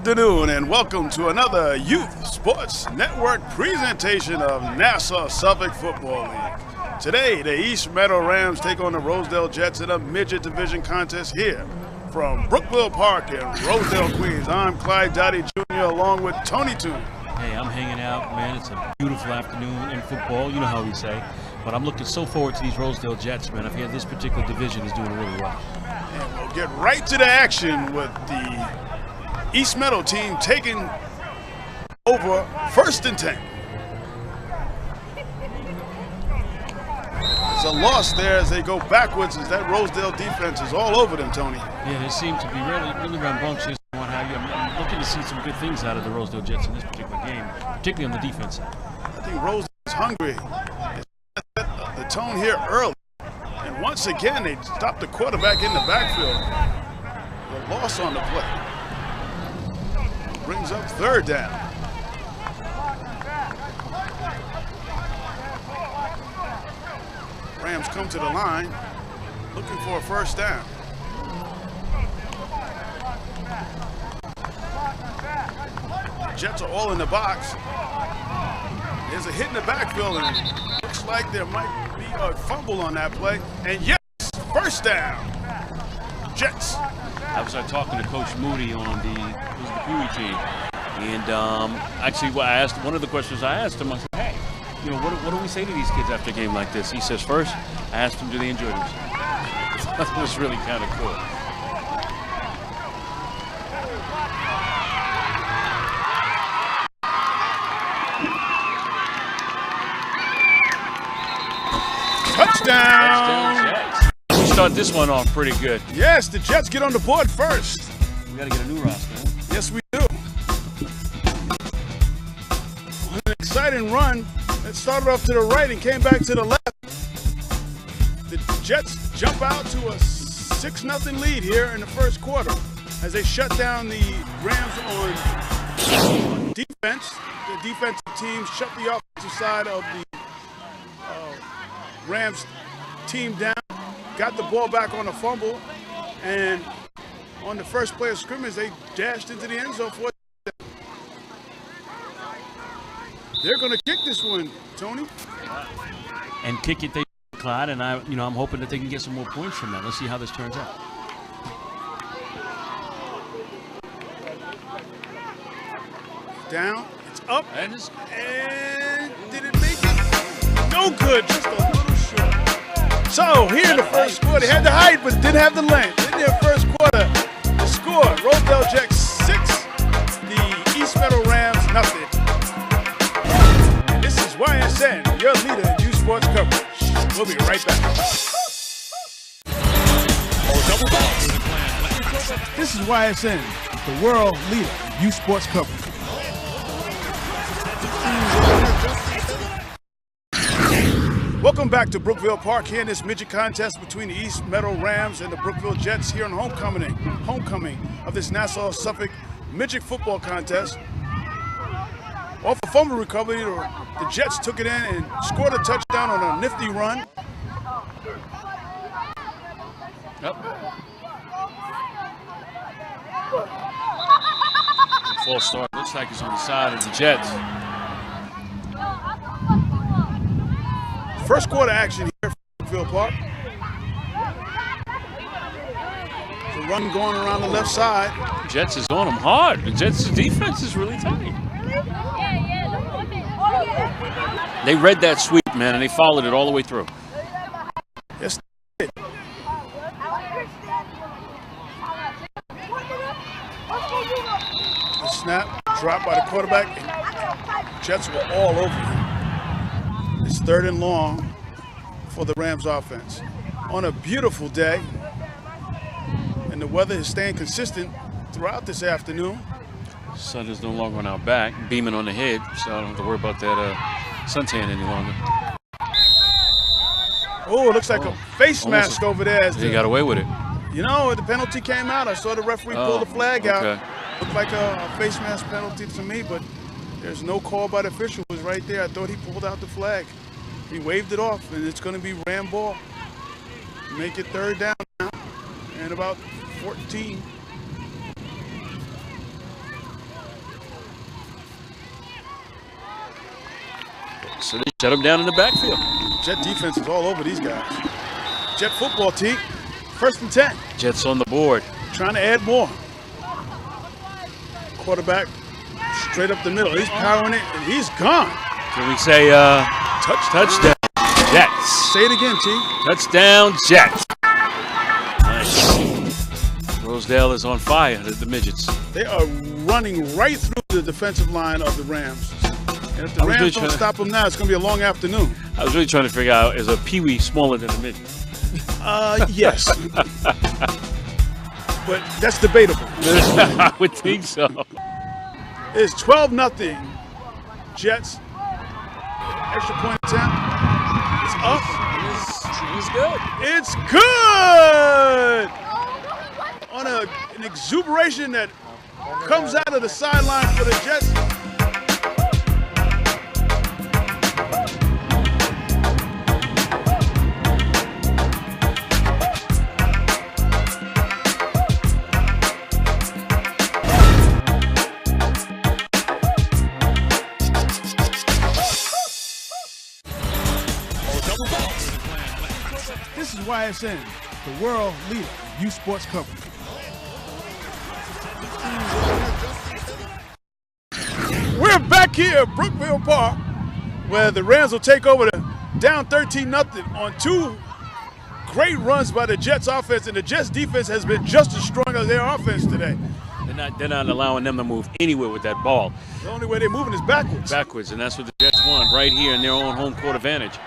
afternoon and welcome to another Youth Sports Network presentation of Nassau Suffolk Football League. Today, the East Meadow Rams take on the Rosedale Jets in a Midget Division contest here from Brookville Park in Rosedale, Queens. I'm Clyde Dottie Jr. along with Tony Toon. Hey, I'm hanging out, man. It's a beautiful afternoon in football. You know how we say. But I'm looking so forward to these Rosedale Jets, man. I feel this particular division is doing really well. And we'll get right to the action with the East Meadow team taking over 1st and 10. It's a loss there as they go backwards as that Rosedale defense is all over them, Tony. Yeah, they seem to be really rambunctious and what have you. I'm looking to see some good things out of the Rosedale Jets in this particular game, particularly on the defense side. I think Rosedale is hungry. The tone here early. And once again, they stopped the quarterback in the backfield. The loss on the play. Brings up 3rd down. Rams come to the line, looking for a 1st down. The Jets are all in the box. There's a hit in the backfield, and it looks like there might be a fumble on that play. And yes, 1st down. Jets. I was talking to Coach Moody on the Pee Wee team, and actually, one of the questions I asked him, I said, "Hey, you know, what do we say to these kids after a game like this?" He says, "First, I asked them, do they enjoy themselves?" That was really kind of cool. Touchdown! Jets. We start this one off pretty good. Yes, the Jets get on the board first. We got to get a new roster. Yes, we do. An exciting run. It started off to the right and came back to the left. The Jets jump out to a 6-0 lead here in the 1st quarter as they shut down the Rams on defense. The defensive team shut the offensive side of the Rams team down, got the ball back on a fumble, and on the first play of scrimmage, they dashed into the end zone for it. They're going to kick this one, Tony. And kick it, they Clyde, and I'm hoping that they can get some more points from that. Let's see how this turns out. Down, it's up, and did it make it? No good, just a little short. So here in the 1st quarter, they had the height, but didn't have the length. In their 1st quarter, the score: Rosedale Jets 6, the East Meadow Rams 0. And this is YSN, your leader in youth sports coverage. We'll be right back. This is YSN, the world leader in youth sports coverage. Welcome back to Brookville Park here in this midget contest between the East Meadow Rams and the Brookville Jets here on homecoming of this Nassau Suffolk midget football contest. Off a fumble recovery, the Jets took it in and scored a touchdown on a nifty run. Yep. False start. Looks like it's on the side of the Jets. 1st quarter action here at Brookville Park. The run going around the left side. Jets is on them hard. The Jets' defense is really tight. They read that sweep, man, and they followed it all the way through. Yes, they did. The snap dropped by the quarterback. Jets were all over him. It's 3rd and long for the Rams offense. On a beautiful day, and the weather is staying consistent throughout this afternoon. Sun is no longer on our back, beaming on the head, so I don't have to worry about that suntan any longer. Oh, it looks like a face mask over there. They got away with it. You know, the penalty came out. I saw the referee pull the flag out. Looked like a face mask penalty to me, but there's no call by the official. It was right there. I thought he pulled out the flag. He waved it off, and it's going to be Ram ball. Make it 3rd down now, and about 14. So they shut him down in the backfield. Jet defense is all over these guys. Jet football team, 1st and 10. Jets on the board. Trying to add more. Quarterback straight up the middle. He's powering it, and he's gone. Can we say touchdown Jets? Say it again, T. Touchdown Jets. Nice. Rosedale is on fire, the Midgets. They are running right through the defensive line of the Rams. And if the Rams don't stop them now, it's going to be a long afternoon. I was really trying to figure out, is a peewee smaller than a midget? Yes. But that's debatable. I would think so. It's 12-0. Jets. Extra point attempt. It's up. It's good. It's good! On an exuberation that comes out of the sideline for the Jets. This is YSN, the world leader in youth sports coverage. We're back here at Brookville Park, where the Rams will take over down 13-0 on 2 great runs by the Jets offense, and the Jets defense has been just as strong as their offense today. They're not allowing them to move anywhere with that ball. The only way they're moving is backwards. Backwards, and that's what the Jets want right here in their own home court advantage.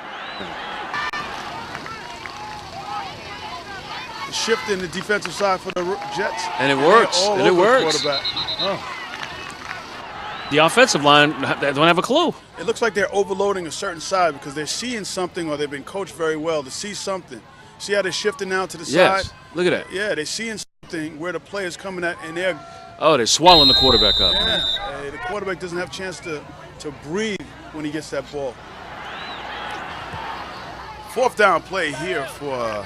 The shift in the defensive side for the Jets. And it works. And it works. Oh. The offensive line don't have a clue. It looks like they're overloading a certain side because they're seeing something, or they've been coached very well to see something. See how they're shifting now to the yes. side? Look at that. Yeah, they're seeing something where the player's coming at, and they're swallowing the quarterback up. Yeah, the quarterback doesn't have a chance to breathe when he gets that ball. 4th down play here for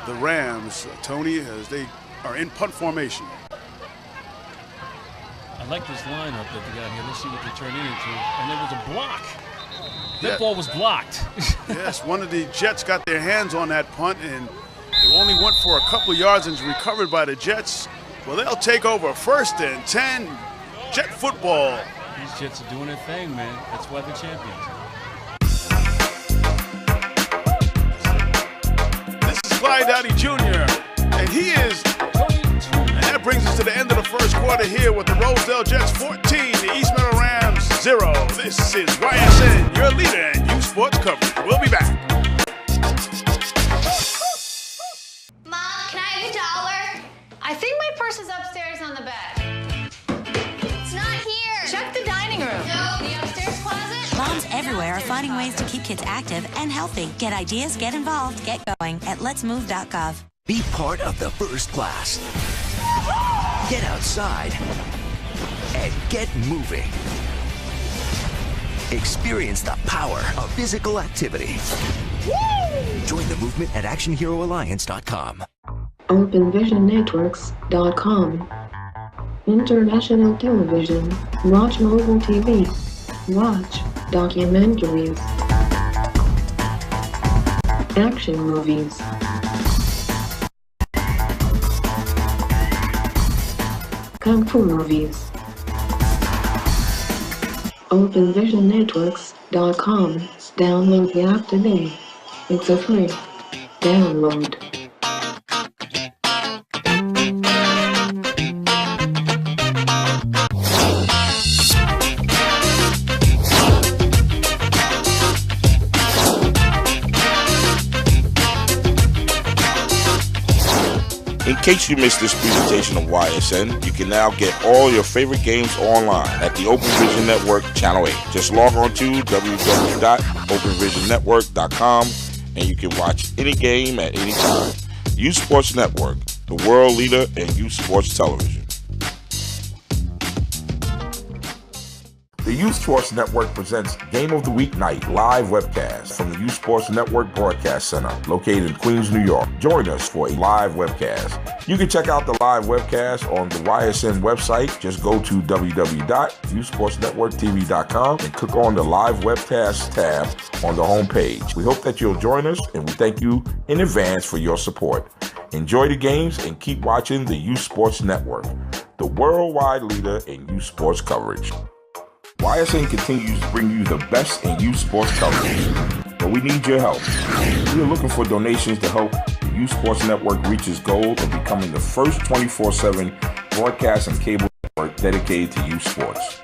the Rams, Tony, as they are in punt formation. I like this lineup that they got here. Let's see what they turn it into. And there was a block. That ball was blocked. Yes, one of the Jets got their hands on that punt, and it only went for a couple of yards and was recovered by the Jets. Well, they'll take over 1st and 10. Jet football. These Jets are doing their thing, man. That's why they're champions. This is Clyde Dowdy Jr., and he is. And that brings us to the end of the first quarter here with the Rosedale Jets 14, the East Meadow Rams 0. This is YSN, your leader in youth sports coverage. We'll be back. Mom, can I have $1? I think my purse is upstairs on the bed. It's not here. Check the dining room. No, the upstairs closet. Moms everywhere are finding ways to keep kids active and healthy. Get ideas, get involved, get going at letsmove.gov. Be part of the first class. Get outside and get moving. Experience the power of physical activity. Join the movement at actionheroalliance.com. OpenVisionNetworks.com. International television. Watch mobile TV. Watch documentaries. Action movies. Kung Fu movies. OpenVisionNetworks.com. Download the app today. It's a free download. In case you missed this presentation of YSN, you can now get all your favorite games online at the Open Vision Network Channel 8. Just log on to www.openvisionnetwork.com and you can watch any game at any time. Youth Sports Network, the world leader in youth sports television. The Youth Sports Network presents Game of the Week Night live webcast from the Youth Sports Network Broadcast Center, located in Queens, New York. Join us for a live webcast. You can check out the live webcast on the YSN website. Just go to www.youthsportsnetworktv.com and click on the live webcast tab on the homepage. We hope that you'll join us, and we thank you in advance for your support. Enjoy the games and keep watching the Youth Sports Network, the worldwide leader in youth sports coverage. YSN continues to bring you the best in youth sports coverage, but we need your help. We are looking for donations to help the Youth Sports Network reach its goal of becoming the first 24/7 broadcast and cable network dedicated to youth sports.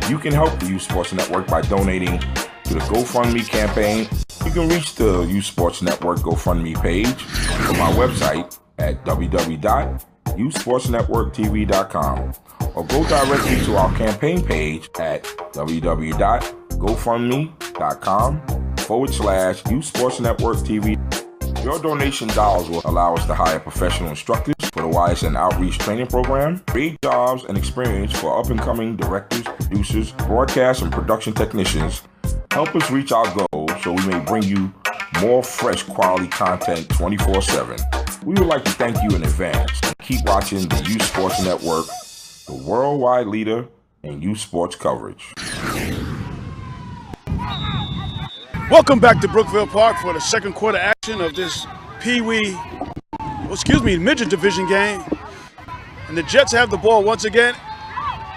You can help the Youth Sports Network by donating to the GoFundMe campaign. You can reach the Youth Sports Network GoFundMe page from our website at www.youthsportsnetworktv.com, or go directly to our campaign page at www.gofundme.com/Youth Sports Network TV. Your donation dollars will allow us to hire professional instructors for the YSN Outreach Training Program, create jobs and experience for up-and-coming directors, producers, broadcast and production technicians. Help us reach our goals so we may bring you more fresh quality content 24/7. We would like to thank you in advance. Keep watching the Youth Sports Network, the worldwide leader in youth sports coverage. Welcome back to Brookville Park for the second quarter action of this Midget Division game. And the Jets have the ball once again.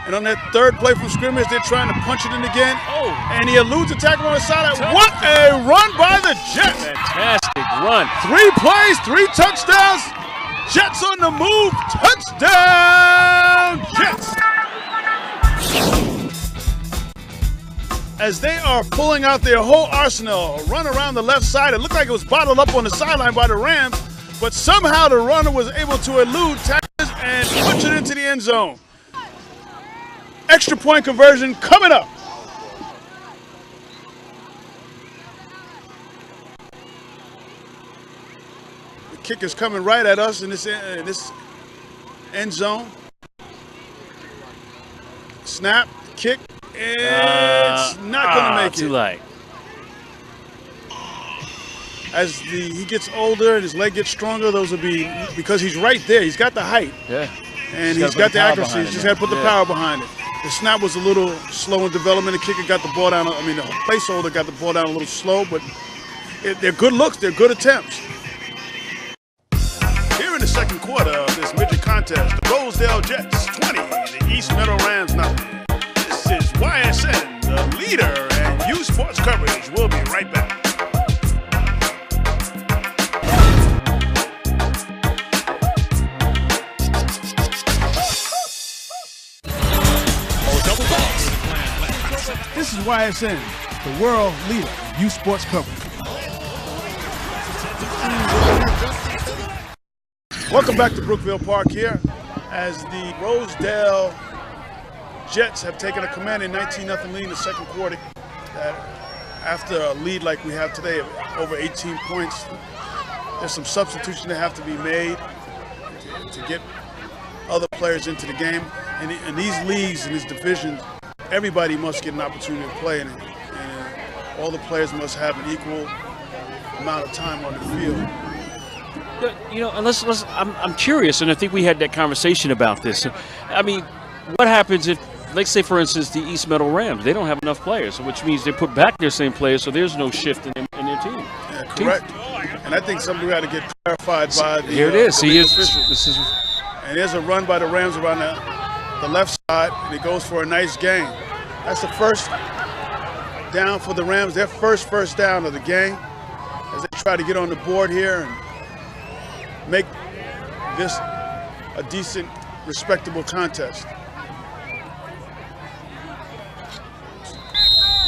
And on that third play from scrimmage, they're trying to punch it in again. Oh. And he eludes a tackle on the sideline. What a run by the Jets! Fantastic run. 3 plays, 3 touchdowns. Jets on the move. Touchdown, Jets! As they are pulling out their whole arsenal, a run around the left side. It looked like it was bottled up on the sideline by the Rams, but somehow the runner was able to elude tackles and punch it into the end zone. Extra point conversion coming up. The kick is coming right at us in this end zone. Snap, kick, it's not going to make it. Too late. As he gets older and his leg gets stronger, those will be, because he's right there. He's got the height. Yeah. And he's got the accuracy. He's just got to put the power behind it. The snap was a little slow in development. The kicker got the ball down. I mean, the placeholder got the ball down a little slow, but they're good looks. They're good attempts. Here in the second quarter of this midget contest, the Rosedale Jets 20, the East Meadow Rams nothing. This is YSN, the leader in youth sports coverage. We'll be right back. This is YSN, the world leader in youth sports coverage. Welcome back to Brookville Park here as the Rosedale Jets have taken a commanding 19-0 lead in the second quarter. After a lead like we have today of over 18 points, there's some substitutions that have to be made to get other players into the game. And in these leagues, in these divisions, everybody must get an opportunity to play, and all the players must have an equal amount of time on the field. You know, and I'm curious, and I think we had that conversation about this. I mean, what happens if, let's say, for instance, the East Meadow Rams, they don't have enough players, which means they put back their same players, so there's no shift in their team. Yeah, correct. And I think something got to get clarified by the Here it is. officials. And there's a run by the Rams around the left side, and it goes for a nice gain. That's the first down for the Rams, their first down of the game, as they try to get on the board here and make this a decent, respectable contest.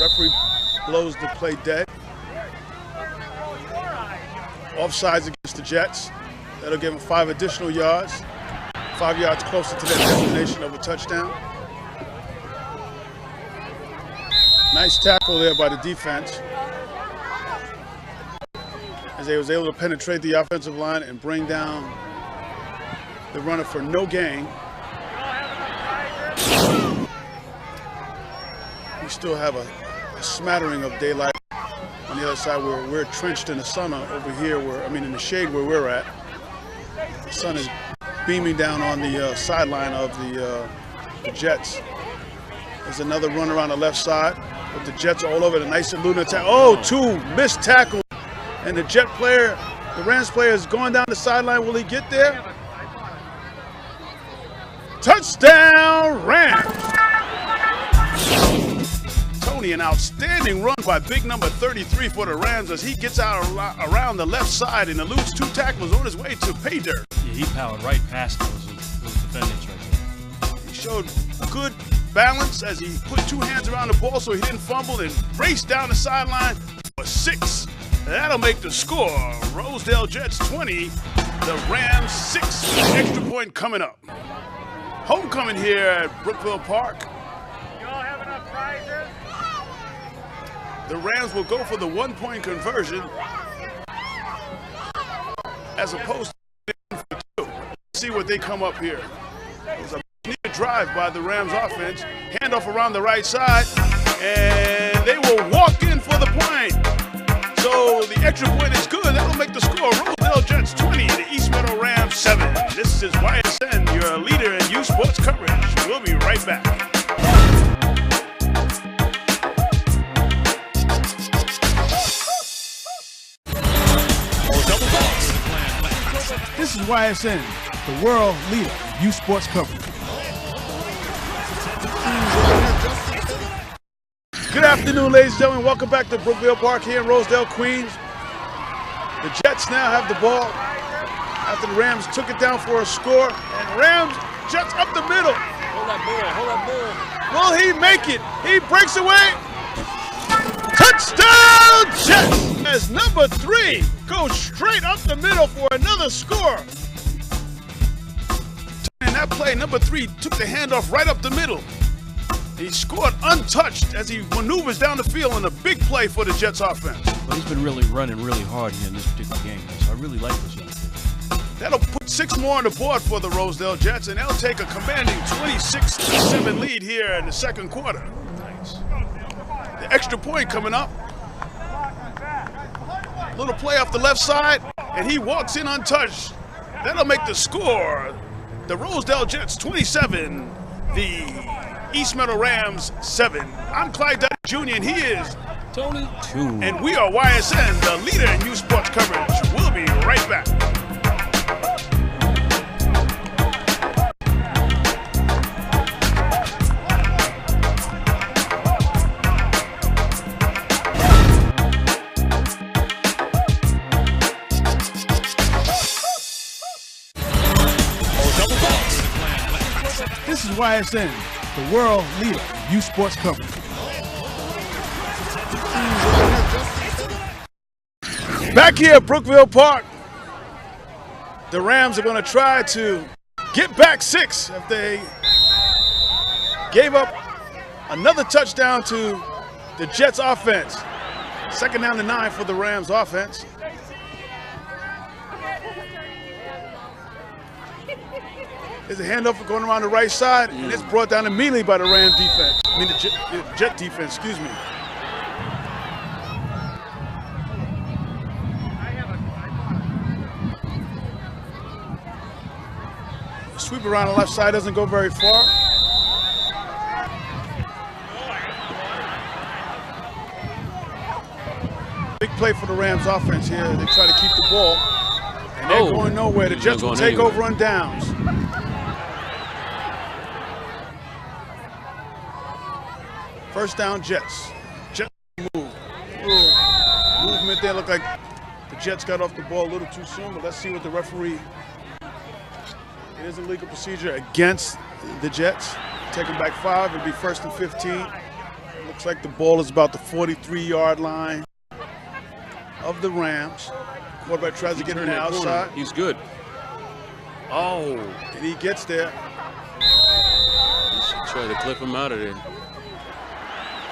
Referee blows the play dead. Offsides against the Jets. That'll give them 5 additional yards. 5 yards closer to their destination of a touchdown. Nice tackle there by the defense, as they was able to penetrate the offensive line and bring down the runner for no gain. We still have a smattering of daylight on the other side where we're trenched in the sun over here, in the shade where we're at. The sun is beaming down on the sideline of the Jets. There's another run around the left side, but the Jets are all over. The nice elusive attack. Oh, 2 missed tackles. And the Jet player, the Rams player is going down the sideline. Will he get there? Touchdown, Rams! Tony, an outstanding run by big number 33 for the Rams as he gets out around the left side and eludes 2 tackles on his way to pay dirt. Yeah, he powered right past those defendants right there. He showed good balance as he put 2 hands around the ball so he didn't fumble and raced down the sideline for 6. That'll make the score. Rosedale Jets 20, the Rams 6. Extra point coming up. Homecoming here at Brookville Park. You all have enough prizes? The Rams will go for the 1-point conversion as opposed to for 2. Let's see what they come up here. It was a near drive by the Rams offense. Handoff around the right side, and they will walk in for the point. So the extra point is good. That'll make the score. Rosedale Jets 20, the East Meadow Rams 7. This is YSN, your leader in youth sports coverage. We'll be right back. This is YSN, the world leader in youth sports coverage. Good afternoon, ladies and gentlemen. Welcome back to Brookville Park here in Rosedale, Queens. The Jets now have the ball after the Rams took it down for a score. And Rams, Jets up the middle. Hold that ball. Will he make it? He breaks away. Touchdown, Jets! As number 3 goes straight up the middle for another score. In that play, number 3 took the handoff right up the middle. He scored untouched as he maneuvers down the field in a big play for the Jets offense. Well, he's been really running really hard here in this particular game, so I really like this young kid. That'll put 6 more on the board for the Rosedale Jets, and they'll take a commanding 26-7 lead here in the second quarter. Nice. The extra point coming up. Little play off the left side, and he walks in untouched. That'll make the score. The Rosedale Jets 27, the East Meadow Rams 7. I'm Clyde Dutton Jr. and he is Tony 2. And we are YSN, the leader in youth sports coverage. We'll be right back. This is YSN, the world leader in youth sports coverage. Back here at Brookville Park, the Rams are going to try to get back 6 if they gave up another touchdown to the Jets offense. 2nd down to 9 for the Rams offense. There's a handoff going around the right side, and it's brought down immediately by the Rams defense. I mean, the Jet defense, excuse me. The sweep around the left side doesn't go very far. Big play for the Rams offense here. They try to keep the ball, and they're going nowhere. The Jets will take over on downs. First down, Jets. Jets move. Movement there. Looked like the Jets got off the ball a little too soon, but let's see what the referee. It is a legal procedure against the Jets. Take them back 5. It'll be 1st and 15. Looks like the ball is about the 43-yard line of the Rams. Quarterback tries to get on the outside. He's good. Oh. And he gets there. He should try to clip him out of there.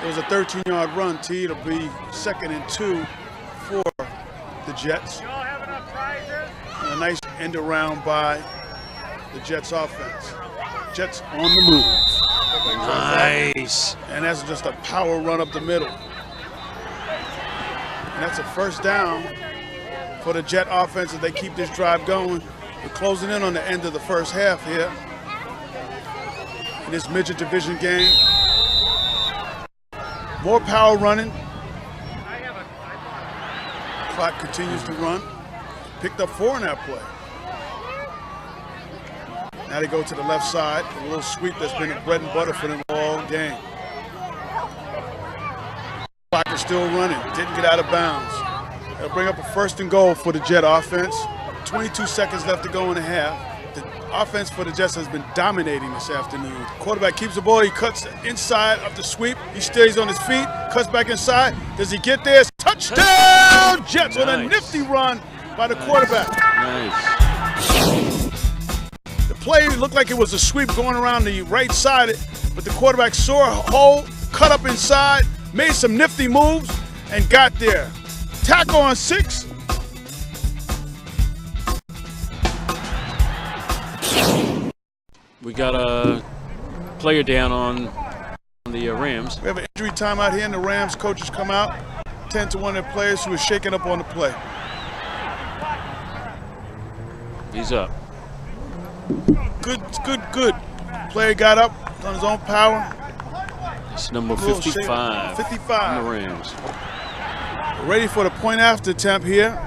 It was a 13-yard run, T. It'll be 2nd and 2 for the Jets. And a nice end around by the Jets offense. Jets on the move. Nice. And that's just a power run up the middle. And that's a 1st down for the Jet offense if they keep this drive going. We're closing in on the end of the first half here in this midget division game. More power running. Clock continues to run. Picked up 4 in that play. Now they go to the left side. A little sweep that's been bread and butter for them all game. Clock is still running. Didn't get out of bounds. They'll bring up a 1st and goal for the Jet offense. 22 seconds left to go in the half. The offense for the Jets has been dominating this afternoon. The quarterback keeps the ball. He cuts inside of the sweep. He stays on his feet, cuts back inside. Does he get there? Touchdown! Jets with a nifty run by the quarterback. Nice. The play looked like it was a sweep going around the right side, but the quarterback saw a hole, cut up inside, made some nifty moves, and got there. Tackle on 6. We got a player down on the Rams. We have an injury timeout here, and the Rams coaches come out, tend to one of their players who is shaken up on the play. He's up. Good. Player got up on his own power. It's number 55. 55. On the Rams. Ready for the point after attempt here.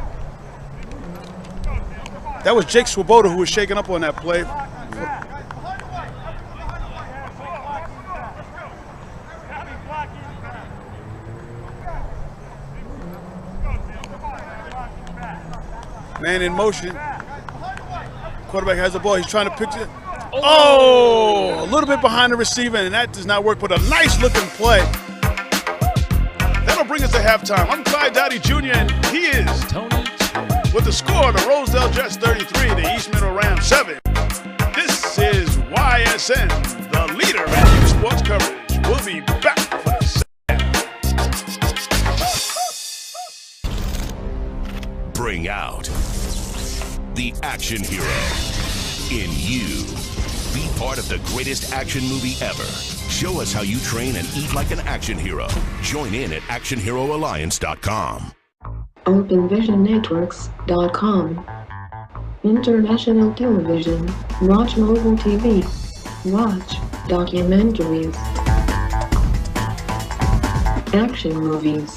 That was Jake Swoboda who was shaken up on that play. Man in motion. Quarterback has the ball. He's trying to pitch it. Oh, a little bit behind the receiver, and that does not work, but a nice looking play. That'll bring us to halftime. I'm Clyde Dowdy Jr., and he is Tony with the score, the Rosedale Jets 33, the East Meadow Rams 7. This is YSN, the leader in youth sports coverage. We'll be back for the second. Bring out the action hero in you. Be part of the greatest action movie ever. Show us how you train and eat like an action hero. Join in at actionheroalliance.com. OpenVisionNetworks.com. International television. Watch mobile TV. Watch documentaries. Action movies.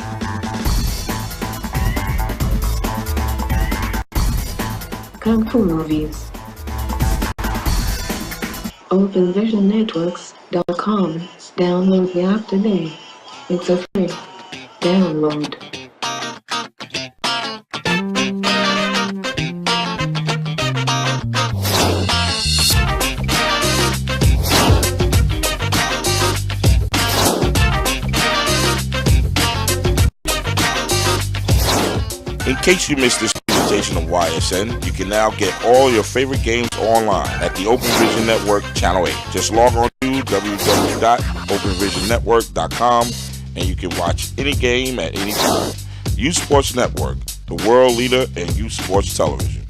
Kung Fu movies. OpenVisionNetworks.com. Download the app today. It's a free download. In case you missed this presentation of YSN, you can now get all your favorite games online at the Open Vision Network Channel 8. Just log on to www.openvisionnetwork.com and you can watch any game at any time. Youth Sports Network, the world leader in youth sports television.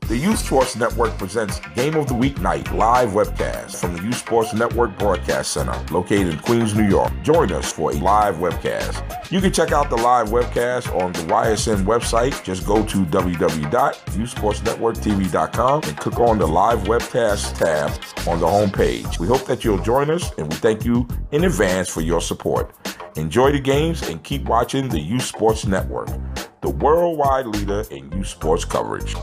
The Youth Sports Network presents Game of the Week Night live webcast from the Youth Sports Network Broadcast Center located in Queens, New York. Join us for a live webcast. You can check out the live webcast on the YSN website. Just go to www.youthsportsnetworktv.com and click on the live webcast tab on the home page. We hope that you'll join us, and we thank you in advance for your support. Enjoy the games and keep watching the Youth Sports Network, the worldwide leader in youth sports coverage.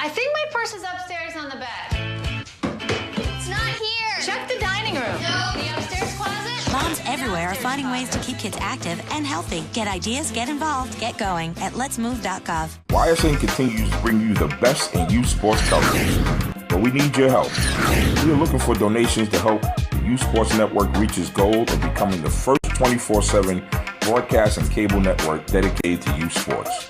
I think my purse is upstairs on the bed. It's not here. Check the dining room. No, the upstairs closet. Moms everywhere are finding ways to keep kids active and healthy. Get ideas, get involved, get going at letsmove.gov. YSN continues to bring you the best in youth sports television, but we need your help. We are looking for donations to help the Youth Sports Network reach its goal of becoming the first 24/7 broadcast and cable network dedicated to youth sports.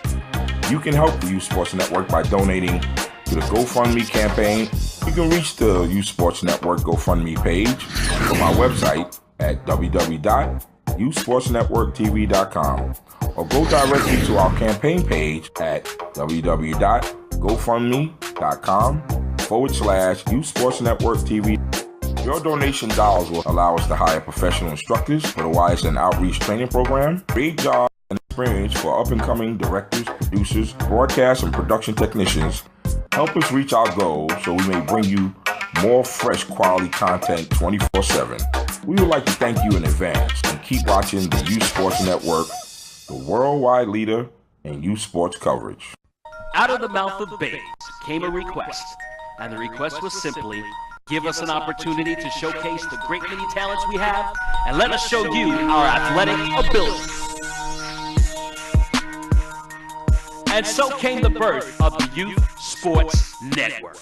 You can help the Youth Sports Network by donating to the GoFundMe campaign. You can reach the Youth Sports Network GoFundMe page from our website at www.youthsportsnetworktv.com or go directly to our campaign page at www.gofundme.com/Youth Sports Network TV. Your donation dollars will allow us to hire professional instructors for the YSN Outreach Training Program, create jobs, and experience for up-and-coming directors, producers, broadcast and production technicians. Help us reach our goal so we may bring you more fresh quality content 24/7. We would like to thank you in advance and keep watching the Youth Sports Network, the worldwide leader in youth sports coverage. Out of the mouth of babes came a request, and the request was simply, give us an opportunity to showcase the great many talents we have, and let us show you our athletic ability. And so came the birth of the Youth Sports Network.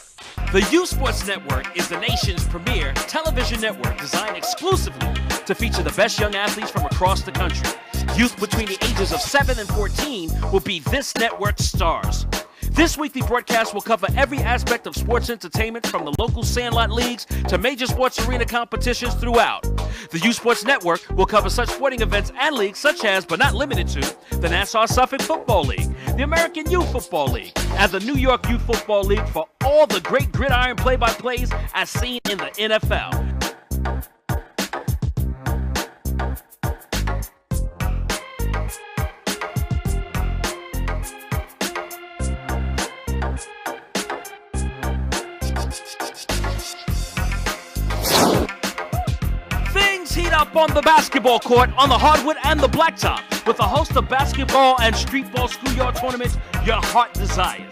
The Youth Sports Network is the nation's premier television network designed exclusively to feature the best young athletes from across the country. Youth between the ages of 7 and 14 will be this network's stars. This weekly broadcast will cover every aspect of sports entertainment, from the local sandlot leagues to major sports arena competitions throughout. The Youth Sports Network will cover such sporting events and leagues such as, but not limited to, the Nassau Suffolk Football League, the American Youth Football League, and the New York Youth Football League for all the great gridiron play-by-plays as seen in the NFL. Heat up on the basketball court, on the hardwood and the blacktop, with a host of basketball and street ball schoolyard tournaments your heart desires.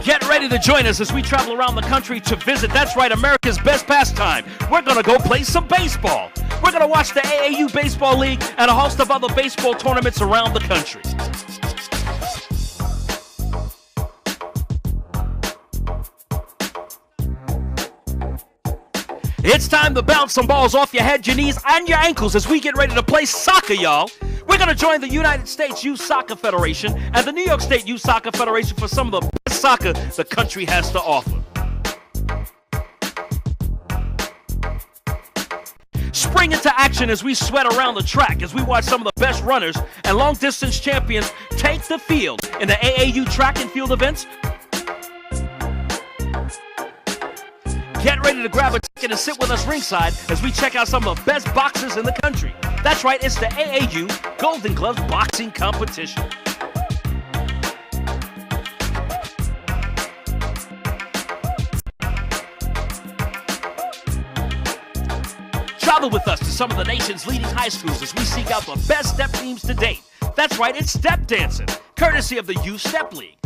Get ready to join us as we travel around the country to visit, that's right, America's best pastime. We're going to go play some baseball. We're going to watch the AAU Baseball League and a host of other baseball tournaments around the country. It's time to bounce some balls off your head, your knees, and your ankles as we get ready to play soccer, y'all. We're going to join the United States Youth Soccer Federation and the New York State Youth Soccer Federation for some of the best soccer the country has to offer. Spring into action as we sweat around the track as we watch some of the best runners and long-distance champions take the field in the AAU track and field events. Get ready to grab a ticket and sit with us ringside as we check out some of the best boxers in the country. That's right, it's the AAU Golden Gloves Boxing Competition. Travel with us to some of the nation's leading high schools as we seek out the best step teams to date. That's right, it's step dancing, courtesy of the Youth Step League.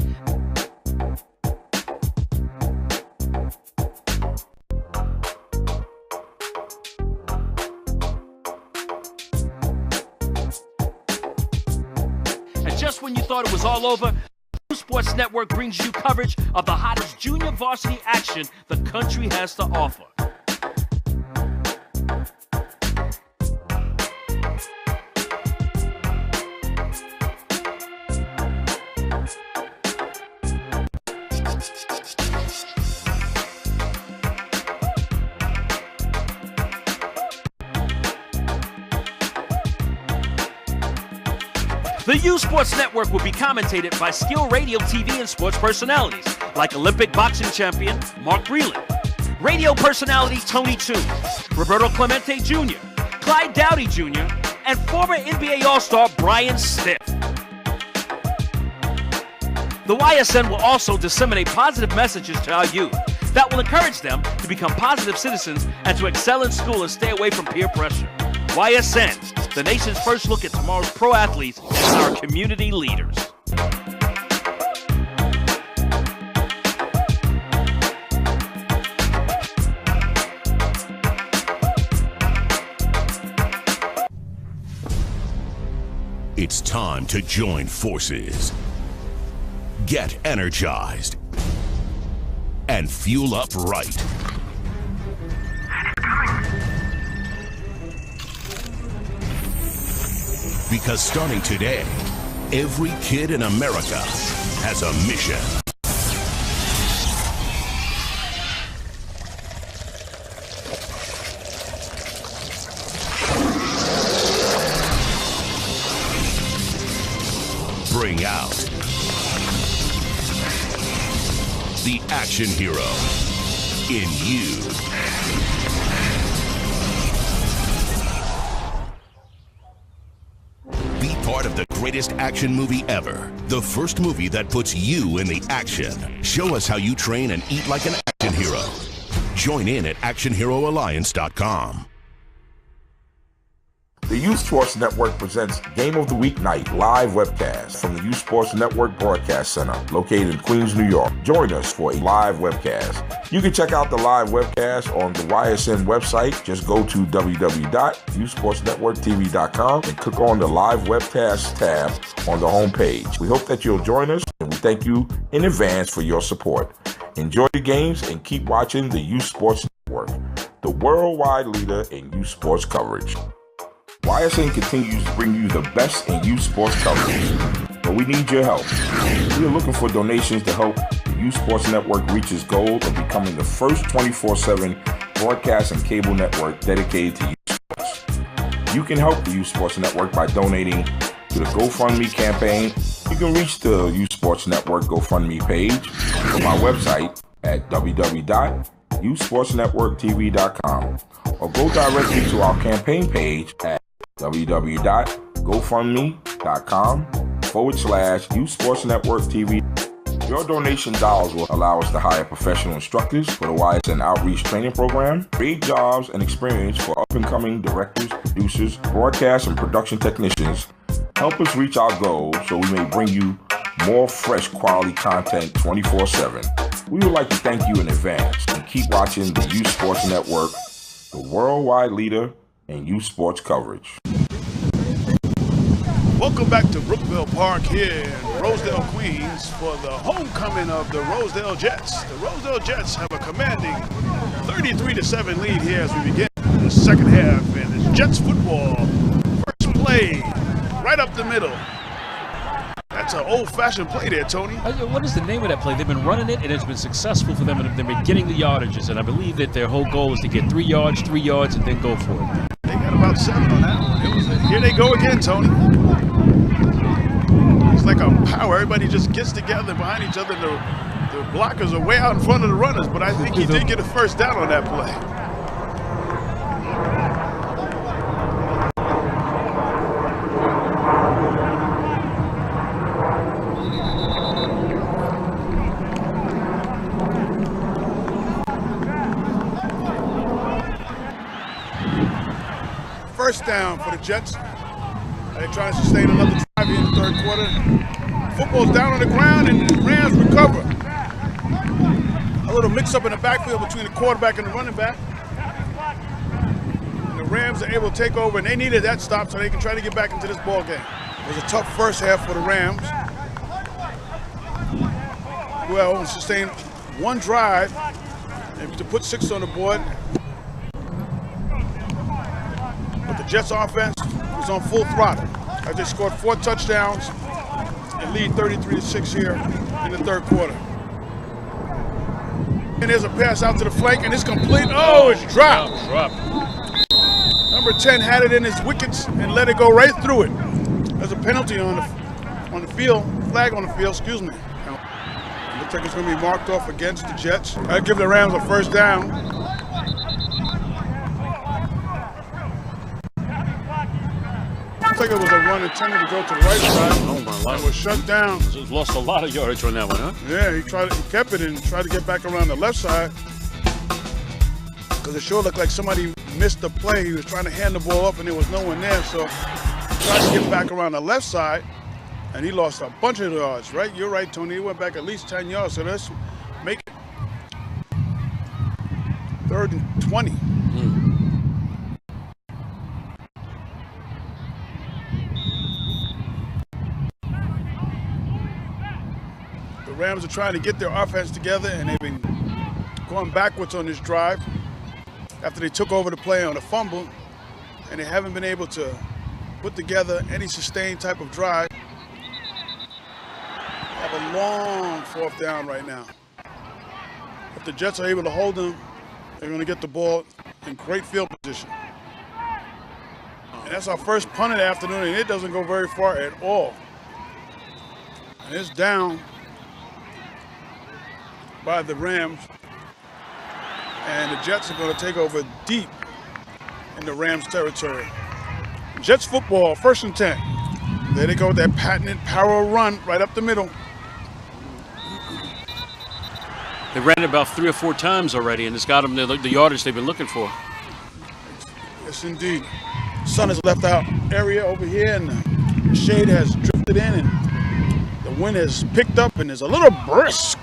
Just when you thought it was all over, the Youth Sports Network brings you coverage of the hottest junior varsity action the country has to offer. The Youth Sports Network will be commentated by skilled radio, TV, and sports personalities like Olympic boxing champion Mark Breland, radio personality Tony Toon, Roberto Clemente Jr., Clyde Dowdy Jr., and former NBA All-Star Brian Stiff. The YSN will also disseminate positive messages to our youth that will encourage them to become positive citizens and to excel in school and stay away from peer pressure. YSN, the nation's first look at tomorrow's pro athletes and our community leaders. It's time to join forces. Get energized and fuel up right. Because starting today, every kid in America has a mission. working out. The action hero in you. Be part of the greatest action movie ever. The first movie that puts you in the action. Show us how you train and eat like an action hero. Join in at actionheroalliance.com. The Youth Sports Network presents Game of the Week Night live webcast from the Youth Sports Network Broadcast Center located in Queens, New York. Join us for a live webcast. You can check out the live webcast on the YSN website. Just go to www.youthsportsnetworktv.com and click on the live webcast tab on the homepage. We hope that you'll join us, and we thank you in advance for your support. Enjoy the games and keep watching the Youth Sports Network, the worldwide leader in youth sports coverage. YSN continues to bring you the best in youth sports coverage, but we need your help. We are looking for donations to help the Youth Sports Network reach its goal of becoming the first 24/7 broadcast and cable network dedicated to youth sports. You can help the Youth Sports Network by donating to the GoFundMe campaign. You can reach the Youth Sports Network GoFundMe page from our website at www.youthsportsnetworktv.com or go directly to our campaign page at www.gofundme.com/Youth Sports Network TV. Your donation dollars will allow us to hire professional instructors for the YSN Outreach Training Program, create jobs and experience for up-and-coming directors, producers, broadcast and production technicians. Help us reach our goal so we may bring you more fresh quality content 24/7. We would like to thank you in advance and keep watching the Youth Sports Network, the worldwide leader in youth sports coverage. Welcome back to Brookville Park here in Rosedale, Queens for the homecoming of the Rosedale Jets. The Rosedale Jets have a commanding 33-7 lead here as we begin the second half, and it's Jets football. First play, right up the middle. That's an old-fashioned play there, Tony. What is the name of that play? They've been running it, and it's been successful for them, and they've been getting the yardages, and I believe that their whole goal is to get 3 yards, and then go for it. They got about 7 on that one. Here they go again, Tony. It's like a power. Everybody just gets together behind each other. The blockers are way out in front of the runners, but I think he did get a first down on that play. First down for the Jets. They're trying to sustain another drive in the third quarter. Football's down on the ground and the Rams recover. A little mix-up in the backfield between the quarterback and the running back. And the Rams are able to take over, and they needed that stop so they can try to get back into this ball game. It was a tough first half for the Rams. Well, sustained one drive and to put 6 on the board. The Jets offense was on full throttle as they scored 4 touchdowns and lead 33-6 here in the third quarter. And there's a pass out to the flank, and it's complete. Oh, it's dropped. Number 10 had it in his wickets and let it go right through it. There's a penalty on the field, flag on the field, excuse me. It looks like it's going to be marked off against the Jets. I'll give the Rams a first down. Looks like it was a run intended to go to the right side. Oh my life. It was shut down. He's lost a lot of yardage on that one, huh? Yeah, he kept it and tried to get back around the left side. Because it sure looked like somebody missed the play. He was trying to hand the ball up and there was no one there. So he tried to get back around the left side and he lost a bunch of yards, right? You're right, Tony. He went back at least 10 yards. So let's make it 3rd and 20. The Rams are trying to get their offense together, and they've been going backwards on this drive after they took over the play on a fumble, and they haven't been able to put together any sustained type of drive. They have a long 4th down right now. If the Jets are able to hold them, they're going to get the ball in great field position. And that's our first punt of the afternoon, and it doesn't go very far at all. And it's down by the Rams. And the Jets are going to take over deep in the Rams territory. Jets football, 1st and 10. There they go with that patented power run right up the middle. They ran it about 3 or 4 times already, and it's got them the yardage they've been looking for. Yes, indeed. Sun has left our area over here, and the shade has drifted in, and the wind has picked up, and is a little brisk.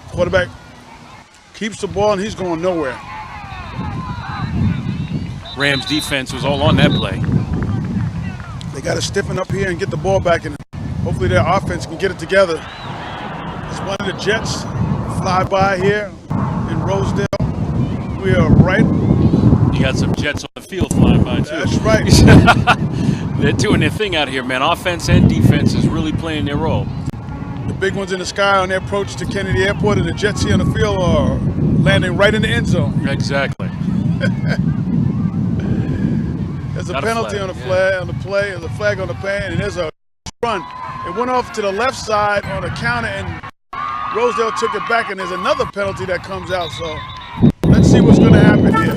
Quarterback keeps the ball, and he's going nowhere. Rams defense was all on that play. They got to stiffen up here and get the ball back, and hopefully their offense can get it together. It's one of the Jets fly by here in Rosedale. We are right. You got some Jets on the field flying by, too. That's right. They're doing their thing out here, man. Offense and defense is really playing their role. The big ones in the sky on their approach to Kennedy Airport, and the Jets here on the field are landing right in the end zone. Exactly. There's a penalty on the flag, on the play. There's a flag on the pan, and there's a run. It went off to the left side on the counter, and Rosedale took it back, and there's another penalty that comes out. So let's see what's going to happen here.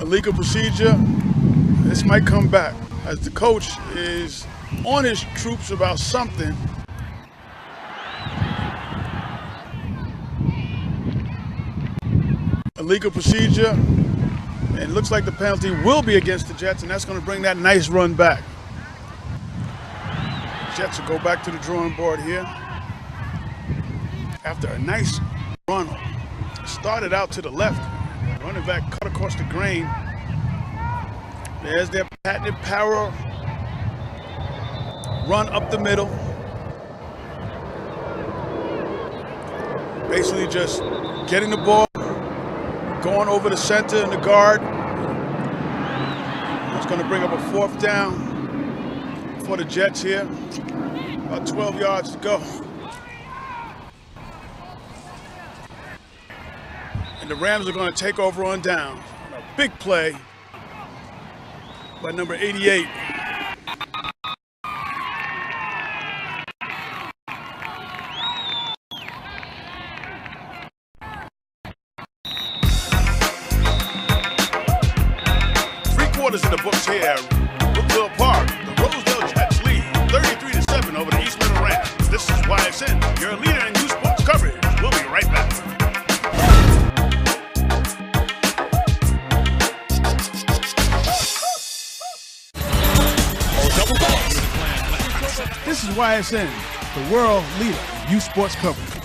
Legal procedure, this might come back as the coach is on his troops about something. A legal procedure, and it looks like the penalty will be against the Jets, and that's going to bring that nice run back. Jets will go back to the drawing board here after a nice run. Started out to the left. Running back cut across the grain. There's their patented power run up the middle. Basically just getting the ball, going over the center and the guard. That's going to bring up a 4th down for the Jets here. About 12 yards to go. The Rams are going to take over on down. A big play by number 88. Three-quarters in the books here. Brookville Park. The Rosedale Jets lead 33-7 over the East Meadow Rams. This is YSN, your leader in youth sports coverage. We'll be right back. This is YSN, the world leader in youth sports coverage.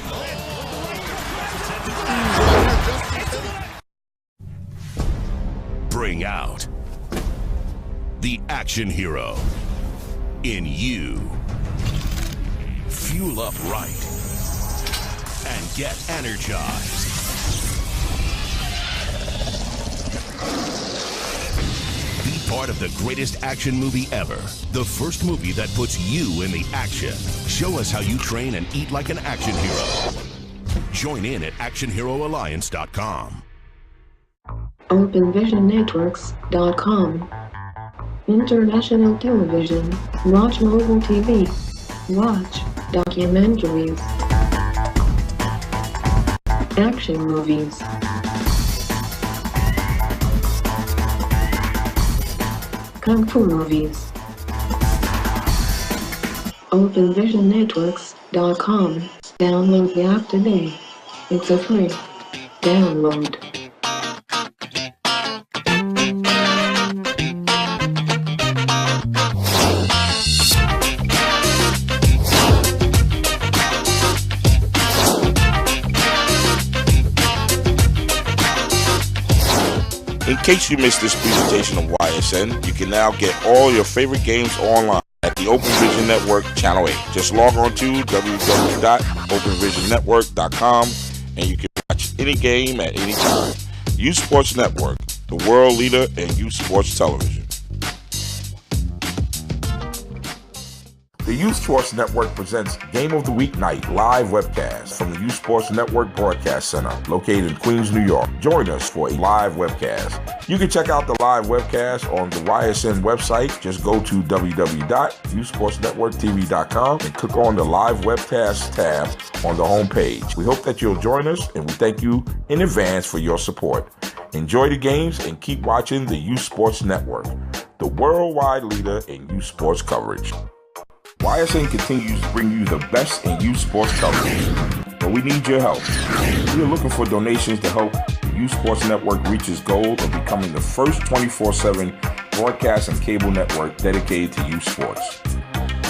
Bring out the action hero in you. Fuel up right and get energized. Be part of the greatest action movie ever. The first movie that puts you in the action. Show us how you train and eat like an action hero. Join in at actionheroalliance.com. OpenVisionNetworks.com. International television. Watch mobile TV. Watch documentaries. Action movies. Kung Fu movies. OpenVisionNetworks.com. Download the app today. It's a free download. In case you missed this presentation of YSN, you can now get all your favorite games online at the Open Vision Network Channel 8. Just log on to www.openvisionnetwork.com and you can watch any game at any time. Youth Sports Network, the world leader in youth sports television. The Youth Sports Network presents Game of the Week Night live webcast from the Youth Sports Network Broadcast Center located in Queens, New York. Join us for a live webcast. You can check out the live webcast on the YSN website. Just go to www.youthsportsnetworktv.com and click on the live webcast tab on the homepage. We hope that you'll join us, and we thank you in advance for your support. Enjoy the games and keep watching the Youth Sports Network, the worldwide leader in youth sports coverage. YSN continues to bring you the best in youth sports coverage, but we need your help. We are looking for donations to help the Youth Sports Network reach its goal of becoming the first 24/7 broadcast and cable network dedicated to youth sports.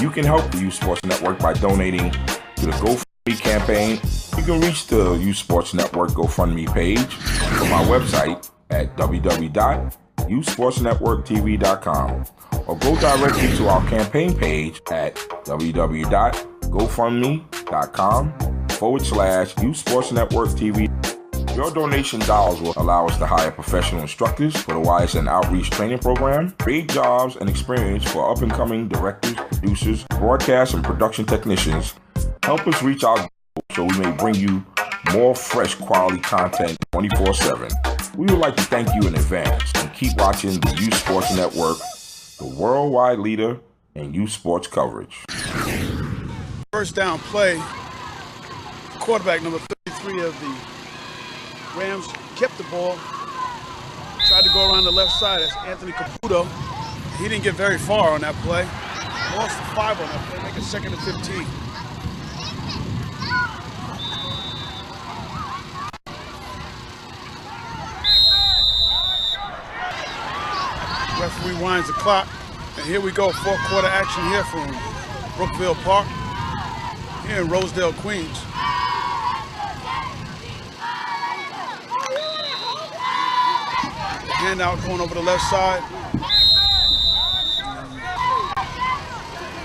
You can help the Youth Sports Network by donating to the GoFundMe campaign. You can reach the Youth Sports Network GoFundMe page from our website at www.youthsportsnetworktv.com or go directly to our campaign page at www.gofundme.com/YouthSportsNetworkTV. Your donation dollars will allow us to hire professional instructors for the YSN Outreach Training Program, create jobs and experience for up-and-coming directors, producers, broadcast and production technicians. Help us reach our goal so we may bring you more fresh quality content 24/7. We would like to thank you in advance and keep watching the Youth Sports Network, the worldwide leader in youth sports coverage. First down play. Quarterback number 33 of the Rams kept the ball. Tried to go around the left side. That's Anthony Caputo. He didn't get very far on that play. Lost 5 on that play. Make it 2nd and 15. Referee winds the clock, and here we go, 4th quarter action here from Brookville Park, here in Rosedale, Queens. Handout going over the left side.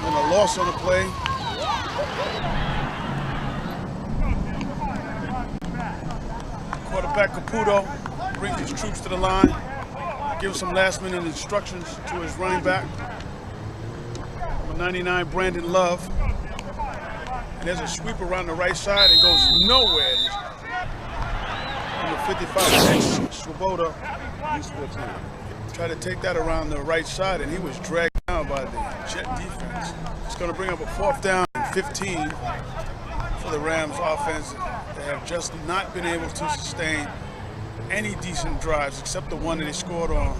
And a loss on the play. Quarterback Caputo brings his troops to the line. Gives some last-minute instructions to his running back, number 99, Brandon Love. And there's a sweep around the right side and goes nowhere. Number 55, Swoboda, tried to take that around the right side, and he was dragged down by the Jet defense. It's going to bring up a 4th down and 15 for the Rams offense. They have just not been able to sustain any decent drives except the one that they scored on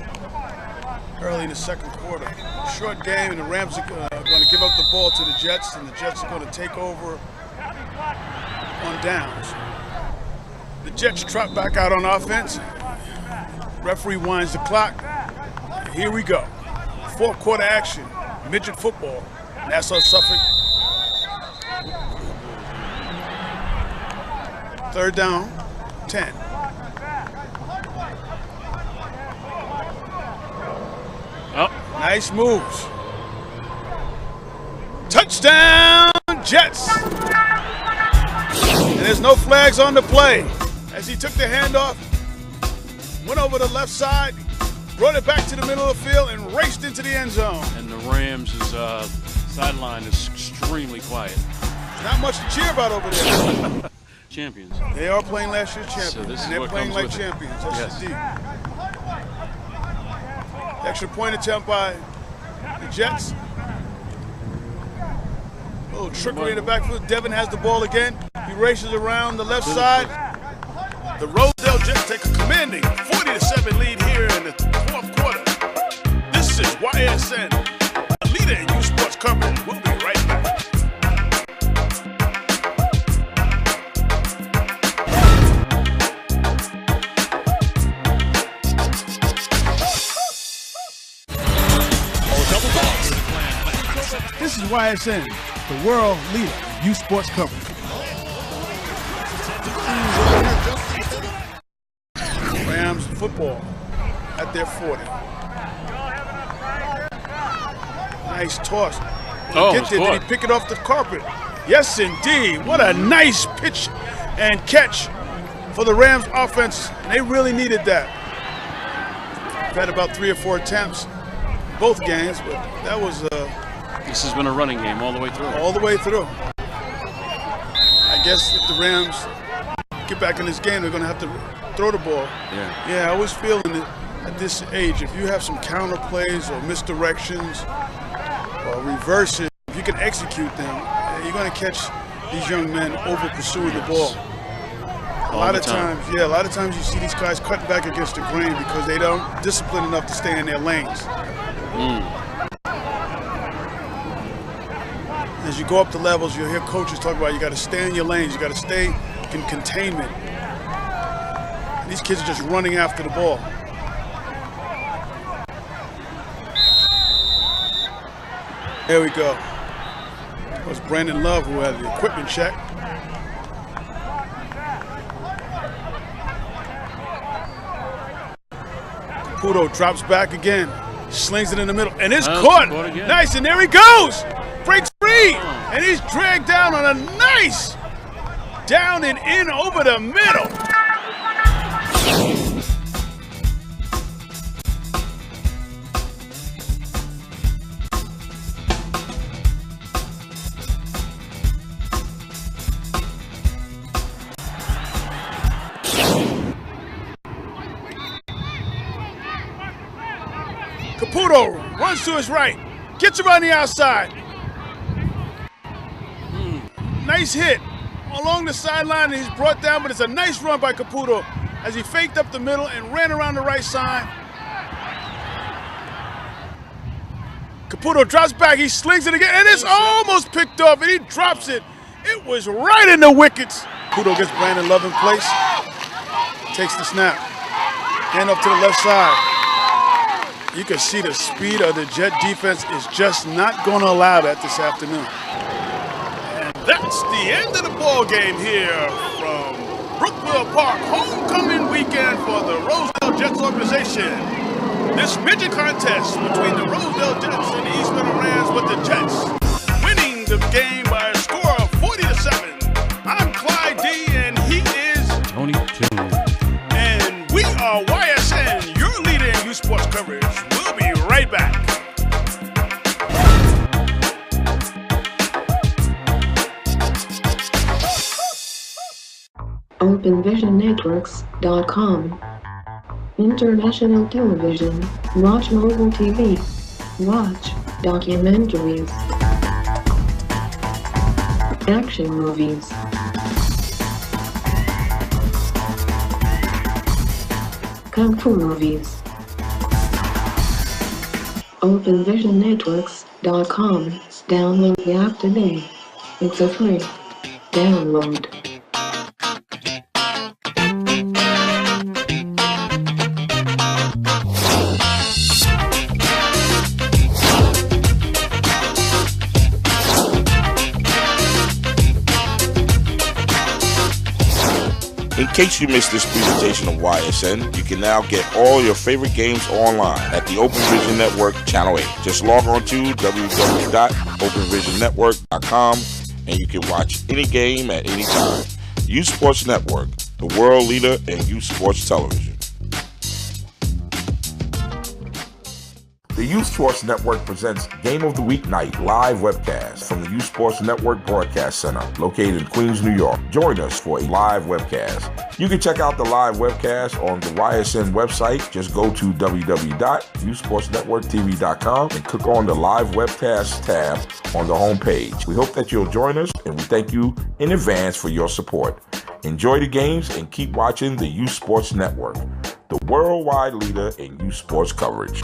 early in the 2nd quarter. Short game, and the Rams are going to give up the ball to the Jets, and the Jets are going to take over on downs. The Jets trot back out on offense. Referee winds the clock. Here we go. 4th quarter action. Midget football. Nassau Suffolk. 3rd down, 10. Nice moves. Touchdown, Jets. And there's no flags on the play. As he took the handoff, went over the left side, brought it back to the middle of the field, and raced into the end zone. And the Rams' sideline is extremely quiet. Not much to cheer about over there. Champions. They are playing last year's champions. So this is and they're what playing comes like with it. champions. Yes, Yes. indeed. Extra point attempt by the Jets. A little trickery in the backfield. Devin has the ball again. He races around the left side. The Rosedale Jets take a commanding 40-7 lead here in the 4th quarter. This is YSN, a leader in youth sports coverage. We'll be right back. This is YSN, the world leader in youth sports coverage. Rams football at their 40. Nice toss. Did he pick it off the carpet? Yes, indeed. What a nice pitch and catch for the Rams offense. They really needed that. They've had about 3 or 4 attempts both games, but that was This has been a running game all the way through. All the way through. I guess if the Rams get back in this game, they're going to have to throw the ball. Yeah, I always feel at this age, if you have some counter plays or misdirections or reverses, if you can execute them, you're going to catch these young men over pursuing the ball. A lot of times you see these guys cutting back against the grain because they don't discipline enough to stay in their lanes. As you go up the levels, you'll hear coaches talk about you got to stay in your lanes, you got to stay in containment. And these kids are just running after the ball. There we go. It was Brandon Love who had the equipment check. Caputo drops back again, slings it in the middle, and it's caught. Nice, and there he goes. Breaks free, and he's dragged down on a nice down and in over the middle. Caputo runs to his right, gets around the outside. Nice hit along the sideline, and he's brought down, but it's a nice run by Caputo as he faked up the middle and ran around the right side. Caputo drops back, he slings it again, and it's almost picked off, and he drops it. It was right in the wickets. Caputo gets Brandon Love in place, takes the snap, hand up to the left side. You can see the speed of the Jet defense is just not going to allow that this afternoon. And that's the end of the ball game here from Brookville Park. Homecoming weekend for the Rosedale Jets organization. This midget contest between the Rosedale Jets and the East Meadow Rams, with the Jets winning the game by a score of 40-7. I'm Clyde D, and he is Tony Jones. And we are YSN, your leader in youth sports coverage. We'll be right back. OpenVisionNetworks.com. International television. Watch mobile TV. Watch documentaries. Action movies. Kung Fu movies. OpenVisionNetworks.com. Download the app today. It's a free download. In case you missed this presentation of YSN, you can now get all your favorite games online at the Open Vision Network Channel 8. Just log on to www.openvisionnetwork.com and you can watch any game at any time. Youth Sports Network, the world leader in youth sports television. The Youth Sports Network presents Game of the Week Night live webcast from the Youth Sports Network Broadcast Center located in Queens, New York. Join us for a live webcast. You can check out the live webcast on the YSN website. Just go to www.youthsportsnetworktv.com and click on the live webcast tab on the homepage. We hope that you'll join us, and we thank you in advance for your support. Enjoy the games and keep watching the Youth Sports Network, the worldwide leader in youth sports coverage.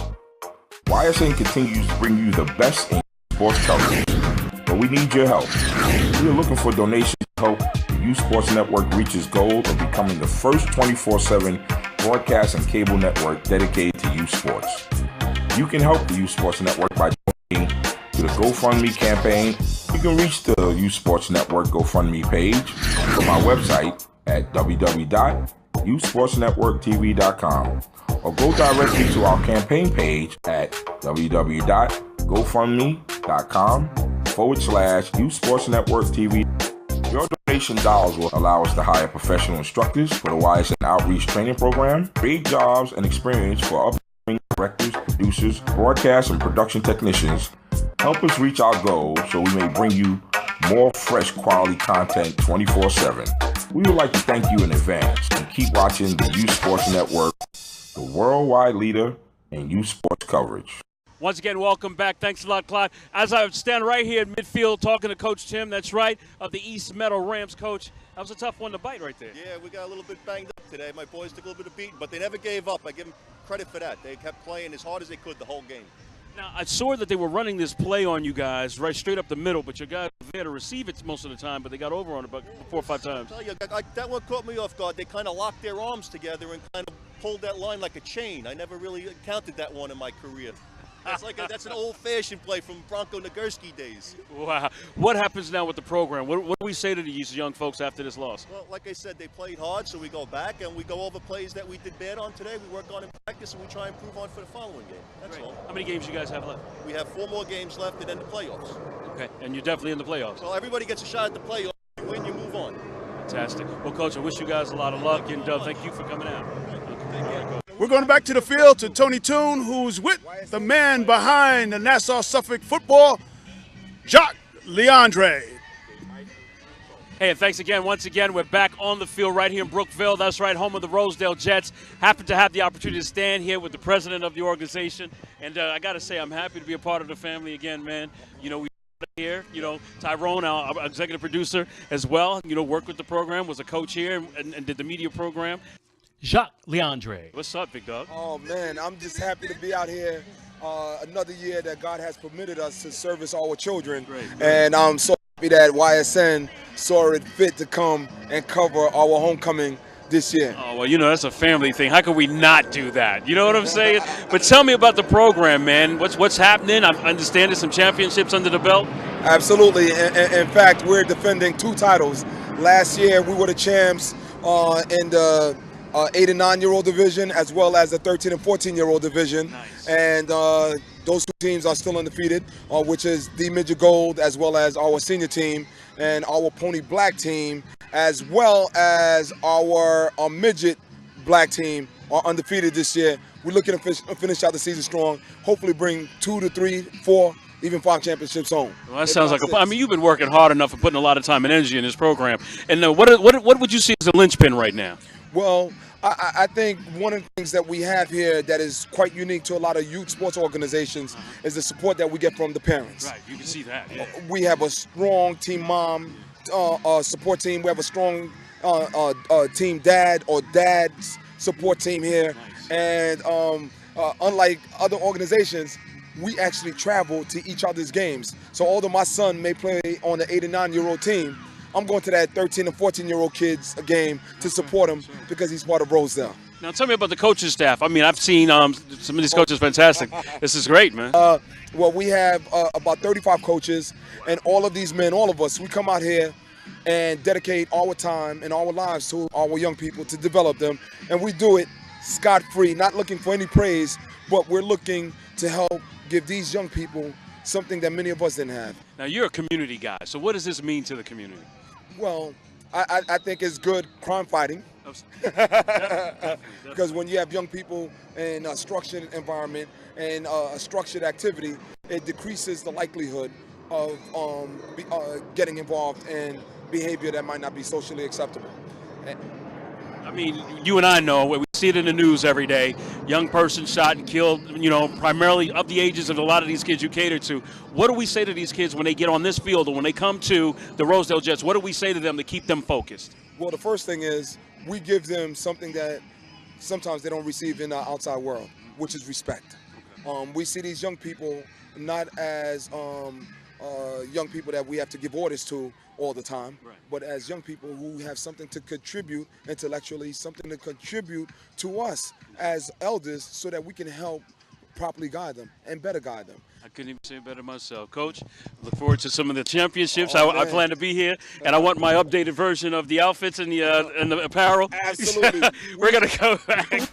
YSN continues to bring you the best in sports coverage, but we need your help. We are looking for donations to help the Youth Sports Network reach its goal of becoming the first 24/7 broadcast and cable network dedicated to youth sports. You can help the Youth Sports Network by donating to the GoFundMe campaign. You can reach the Youth Sports Network GoFundMe page from our website at www.youthsportsnetworktv.com. or go directly to our campaign page at www.gofundme.com/Youth Sports Network TV. Your donation dollars will allow us to hire professional instructors for the YSN Outreach Training Program, create jobs and experience for upcoming directors, producers, broadcast and production technicians, Help us reach our goal so we may bring you more fresh quality content 24/7. We would like to thank you in advance and keep watching the Youth Sports Network, the worldwide leader in youth sports coverage. Once again, welcome back. Thanks a lot, Clyde. As I stand right here in midfield talking to Coach Tim, that's right, of the East Meadow Rams. Coach, that was a tough one to bite right there. Yeah, we got a little bit banged up today. My boys took a little bit of beating, but they never gave up. I give them credit for that. They kept playing as hard as they could the whole game. Now, I saw that they were running this play on you guys right straight up the middle, but your guys were there to receive it most of the time, but they got over on it about 4 or 5 times. I'll tell you, that one caught me off guard. They kind of locked their arms together and kind of pulled that line like a chain. I never really encountered that one in my career. That's an old-fashioned play from Bronco Nagurski days. Wow. What happens now with the program? What do we say to these young folks after this loss? Well, like I said, they played hard, so we go back and we go over plays that we did bad on today. We work on in practice and we try and improve on for the following game. That's all. How many games you guys have left? We have 4 more games left and then the playoffs. Okay, and you're definitely in the playoffs. So everybody gets a shot at the playoffs. You win, you move on. Fantastic. Well, Coach, I wish you guys a lot of luck, and thank you for coming out. We're going back to the field to Tony Toon, who's with the man behind the Nassau Suffolk Football, Jacques Leandre. Hey, and thanks again. Once again, we're back on the field right here in Brookville. That's right, home of the Rosedale Jets. Happen to have the opportunity to stand here with the president of the organization. And I got to say, I'm happy to be a part of the family again, man. You know, we here, you know, Tyrone, our executive producer as well, you know, worked with the program, was a coach here and did the media program. Jacques Leandre. What's up, big dog? Oh, man, I'm just happy to be out here another year that God has permitted us to service our children. Great. And I'm so happy that YSN saw it fit to come and cover our homecoming this year. Oh, well, you know, that's a family thing. How could we not do that? You know what I'm saying? But tell me about the program, man. What's happening? I understand there's some championships under the belt. Absolutely. In fact, we're defending 2 titles. Last year, we were the champs in the 8 and 9-year-old division, as well as the 13 and 14-year-old division. Nice. And those 2 teams are still undefeated, which is the Midget Gold, as well as our senior team, and our Pony Black team, as well as our Midget Black team are undefeated this year. We're looking to finish out the season strong, hopefully bring 2 to 3, 4, even 5 championships home. Well, that sounds like I mean, you've been working hard enough and putting a lot of time and energy in this program. And what would you see as a linchpin right now? Well, I think one of the things that we have here that is quite unique to a lot of youth sports organizations is the support that we get from the parents. Right, you can see that. Yeah. We have a strong team mom support team. We have a strong team dad or dad's support team here. Nice. And unlike other organizations, we actually travel to each other's games. So although my son may play on the 8 and 9-year-old team, I'm going to that 13 and 14-year-old kids game to support him because he's part of Rosedale. Now tell me about the coaching staff. I mean, I've seen some of these coaches fantastic. This is great, man. Well, we have about 35 coaches, and all of these men, all of us, we come out here and dedicate our time and our lives to our young people to develop them. And we do it scot-free, not looking for any praise, but we're looking to help give these young people something that many of us didn't have. Now, you're a community guy, so what does this mean to the community? Well, I think it's good crime fighting. Because when you have young people in a structured environment and a structured activity, it decreases the likelihood of getting involved in behavior that might not be socially acceptable. I mean, you and I know, we see it in the news every day, young person shot and killed, you know, primarily of the ages of a lot of these kids you cater to. What do we say to these kids when they get on this field or when they come to the Rosedale Jets? What do we say to them to keep them focused? Well, the first thing is we give them something that sometimes they don't receive in the outside world, which is respect. We see these young people not as young people that we have to give orders to all the time, right, but as young people who have something to contribute intellectually, something to contribute to us as elders so that we can help properly guide them and better guide them. I couldn't even say it better myself. Coach, look forward to some of the championships. I plan to be here, and I want my updated version of the outfits and the apparel. Absolutely. We're going to go back.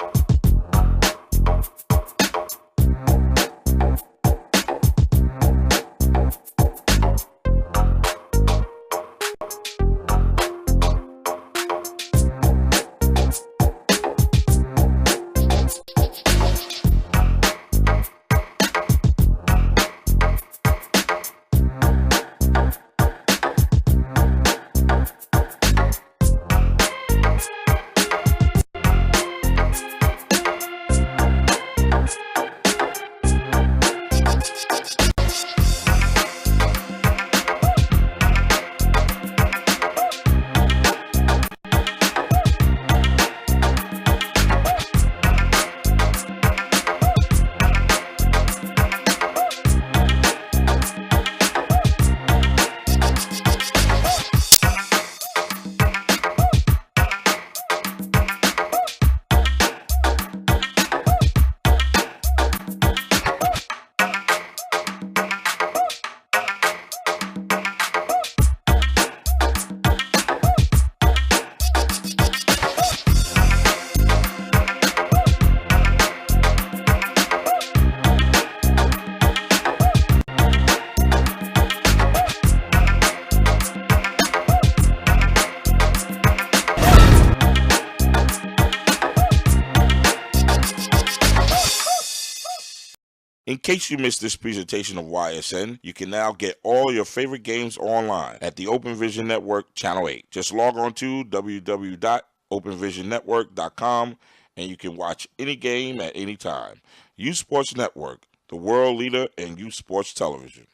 In case you missed this presentation of YSN, you can now get all your favorite games online at the Open Vision Network Channel 8. Just log on to www.openvisionnetwork.com and you can watch any game at any time. Youth Sports Network, the world leader in youth sports television.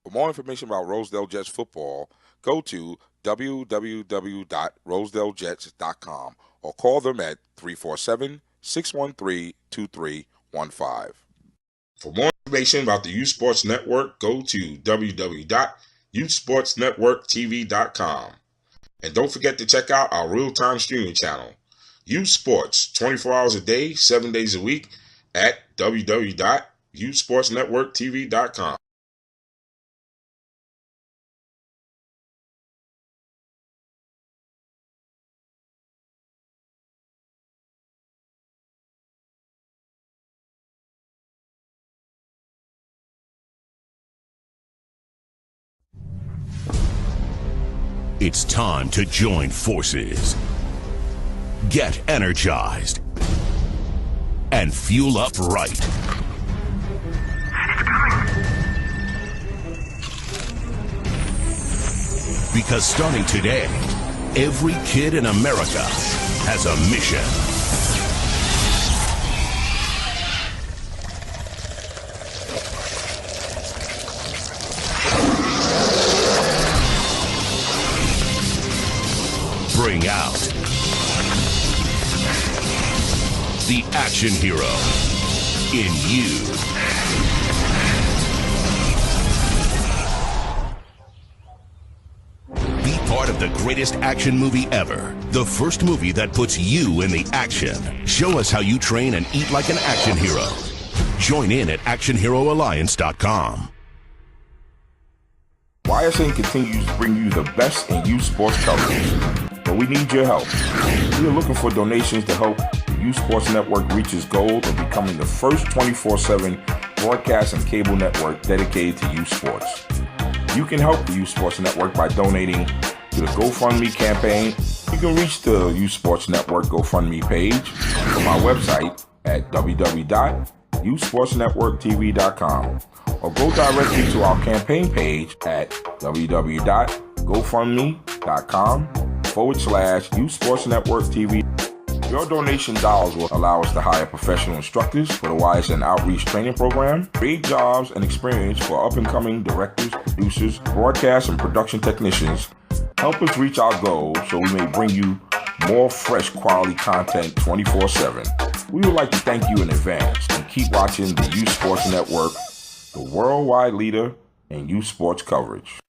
For more information about Rosedale Jets football, go to www.rosedaljets.com or call them at 347-613-2315. For more information about the Youth Sports Network, go to www.youthsportsnetworktv.com. And don't forget to check out our real-time streaming channel, Youth Sports, 24 hours a day, 7 days a week at www.youthsportsnetworktv.com. It's time to join forces. Get energized. And fuel up right. Because starting today, every kid in America has a mission. Bring out the action hero in you. Be part of the greatest action movie ever. The first movie that puts you in the action. Show us how you train and eat like an action hero. Join in at actionheroalliance.com. YSN continues to bring you the best in youth sports television, but we need your help. We are looking for donations to help the Youth Sports Network reach its goal of becoming the first 24/7 broadcast and cable network dedicated to youth sports. You can help the Youth Sports Network by donating to the GoFundMe campaign. You can reach the Youth Sports Network GoFundMe page from our website at www.youthsportsnetworktv.com. or go directly to our campaign page at www.gofundme.com/Youth Sports Network TV. Your donation dollars will allow us to hire professional instructors for the YSN Outreach Training Program, create jobs and experience for up-and-coming directors, producers, broadcast and production technicians. Help us reach our goals so we may bring you more fresh quality content 24/7. We would like to thank you in advance and keep watching the Youth Sports Network, the worldwide leader in youth sports coverage.